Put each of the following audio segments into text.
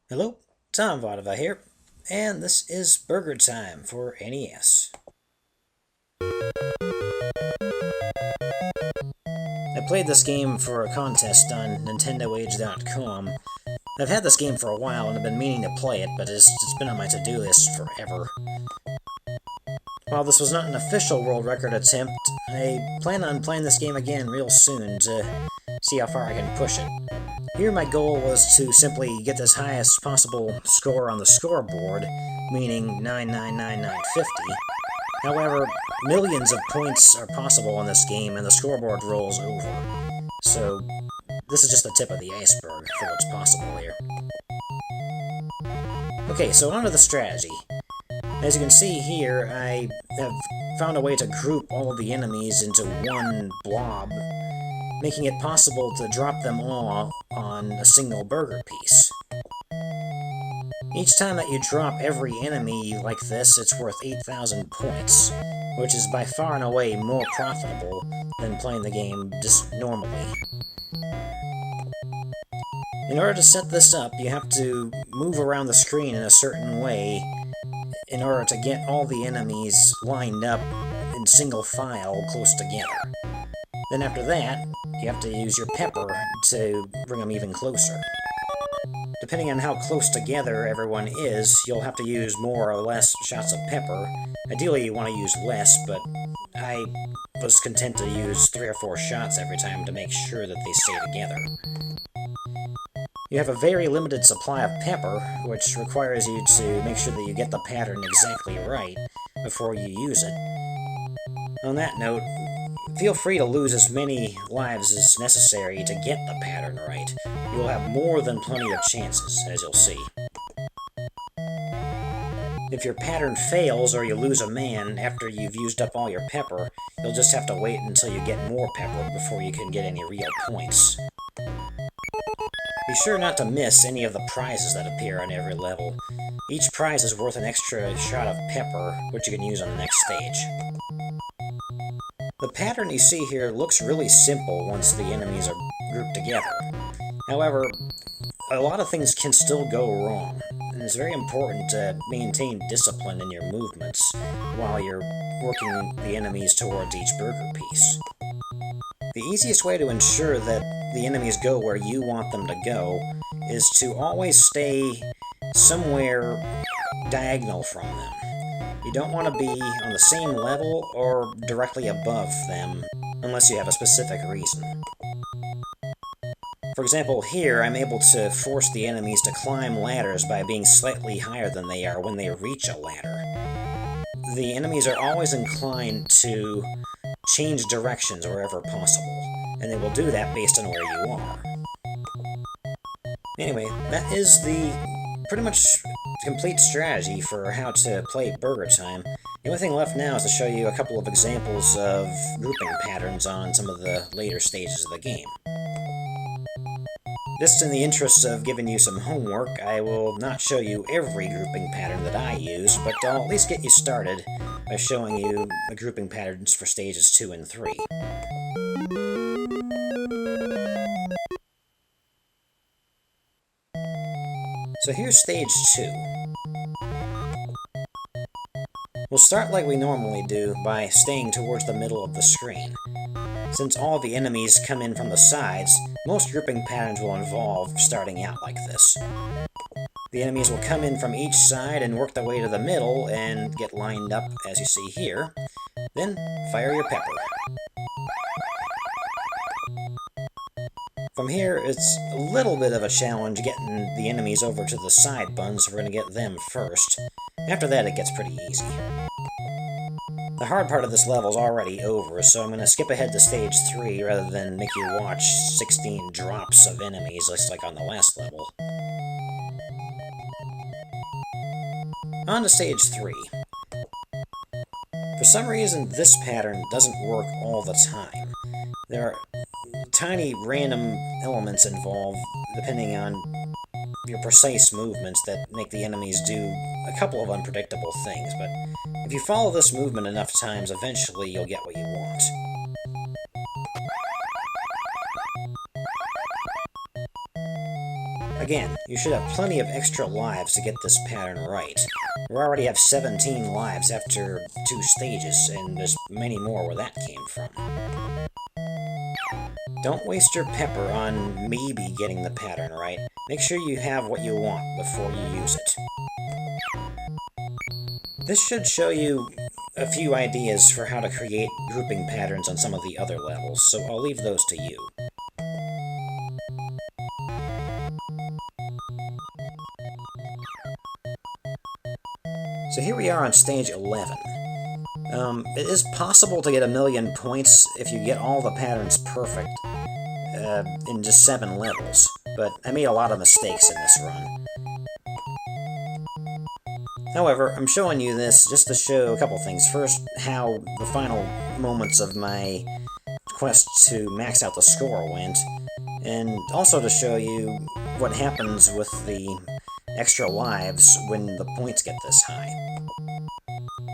Hello, Tom Votava here, and this is BurgerTime for NES. I played this game for a contest on NintendoAge.com. I've had this game for a while and I've been meaning to play it, but it's been on my to-do list forever. While this was not an official world record attempt, I plan on playing this game again real soon to see how far I can push it. Here my goal was to simply get this highest possible score on the scoreboard, meaning 999950. However, millions of points are possible in this game and the scoreboard rolls over. So, this is just the tip of the iceberg for what's possible here. Okay, so on to the strategy. As you can see here, I have found a way to group all of the enemies into one blob, making it possible to drop them all on a single burger piece. Each time that you drop every enemy like this, it's worth 8,000 points, which is by far and away more profitable than playing the game just normally. In order to set this up, you have to move around the screen in a certain way in order to get all the enemies lined up in single file close together. Then after that, you have to use your pepper to bring them even closer. Depending on how close together everyone is, you'll have to use more or less shots of pepper. Ideally you want to use less, but I was content to use 3 or 4 shots every time to make sure that they stay together. You have a very limited supply of pepper, which requires you to make sure that you get the pattern exactly right before you use it. On that note, feel free to lose as many lives as necessary to get the pattern right. You'll have more than plenty of chances, as you'll see. If your pattern fails or you lose a man after you've used up all your pepper, you'll just have to wait until you get more pepper before you can get any real points. Be sure not to miss any of the prizes that appear on every level. Each prize is worth an extra shot of pepper, which you can use on the next stage. The pattern you see here looks really simple once the enemies are grouped together. However, a lot of things can still go wrong, and it's very important to maintain discipline in your movements while you're working the enemies towards each burger piece. The easiest way to ensure that the enemies go where you want them to go is to always stay somewhere diagonal from them. You don't want to be on the same level or directly above them, unless you have a specific reason. For example, here I'm able to force the enemies to climb ladders by being slightly higher than they are when they reach a ladder. The enemies are always inclined to change directions wherever possible, and they will do that based on where you are. Anyway, that is the pretty much complete strategy for how to play BurgerTime. The only thing left now is to show you a couple of examples of grouping patterns on some of the later stages of the game. Just in the interest of giving you some homework, I will not show you every grouping pattern that I use, but I'll at least get you started by showing you the grouping patterns for stages 2 and 3. So here's stage 2. We'll start like we normally do by staying towards the middle of the screen. Since all the enemies come in from the sides, most grouping patterns will involve starting out like this. The enemies will come in from each side and work their way to the middle and get lined up as you see here. Then fire your pepper. From here, it's a little bit of a challenge getting the enemies over to the side buns, so we're going to get them first. After that, it gets pretty easy. The hard part of this level is already over, so I'm going to skip ahead to stage 3 rather than make you watch 16 drops of enemies just like on the last level. On to stage 3. For some reason, this pattern doesn't work all the time. There are tiny random elements involved, depending on your precise movements, that make the enemies do a couple of unpredictable things, but if you follow this movement enough times, eventually you'll get what you want. Again, you should have plenty of extra lives to get this pattern right. We already have 17 lives after 2 stages, and there's many more where that came from. Don't waste your pepper on maybe getting the pattern right. Make sure you have what you want before you use it. This should show you a few ideas for how to create grouping patterns on some of the other levels, so I'll leave those to you. So here we are on stage 11. It is possible to get 1,000,000 points if you get all the patterns perfect in just 7 levels, but I made a lot of mistakes in this run. However, I'm showing you this just to show a couple things. First, how the final moments of my quest to max out the score went, and also to show you what happens with the extra lives when the points get this high.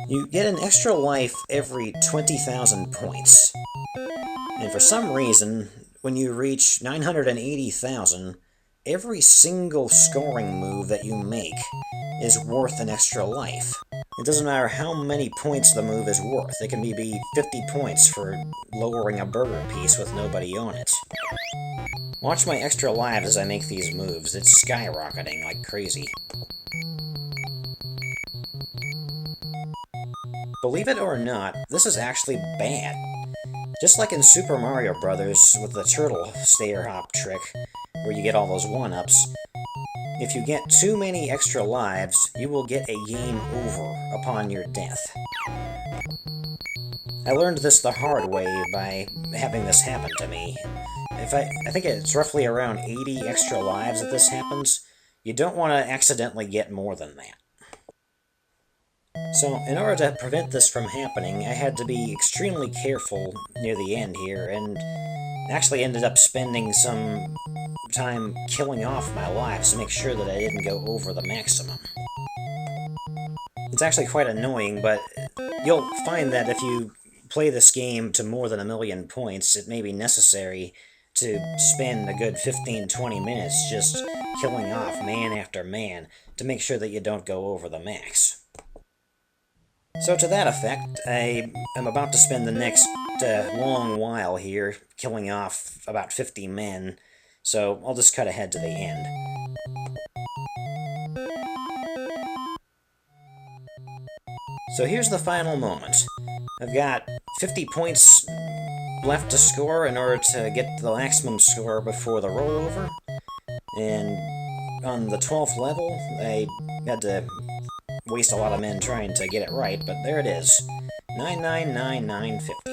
You get an extra life every 20,000 points, and for some reason, when you reach 980,000, every single scoring move that you make is worth an extra life. It doesn't matter how many points the move is worth. It can be 50 points for lowering a burger piece with nobody on it. Watch my extra lives as I make these moves. It's skyrocketing like crazy. Believe it or not, this is actually bad. Just like in Super Mario Bros. With the turtle stair hop trick, where you get all those 1-ups, if you get too many extra lives, you will get a game over upon your death. I learned this the hard way by having this happen to me. I think it's roughly around 80 extra lives that this happens. You don't want to accidentally get more than that. So, in order to prevent this from happening, I had to be extremely careful near the end here, and actually ended up spending some time killing off my lives to make sure that I didn't go over the maximum. It's actually quite annoying, but you'll find that if you play this game to more than 1,000,000 points, it may be necessary to spend a good 15-20 minutes just killing off man after man to make sure that you don't go over the max. So to that effect, I am about to spend the next long while here killing off about 50 men, so I'll just cut ahead to the end. So here's the final moment. I've got 50 points left to score in order to get the maximum score before the rollover, and on the 12th level, I had to waste a lot of men trying to get it right, but there it is. 999,950.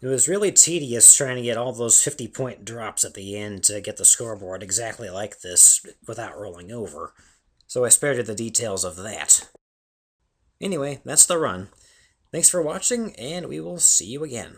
It was really tedious trying to get all those 50-point drops at the end to get the scoreboard exactly like this without rolling over, so I spared you the details of that. Anyway, that's the run. Thanks for watching, and we will see you again.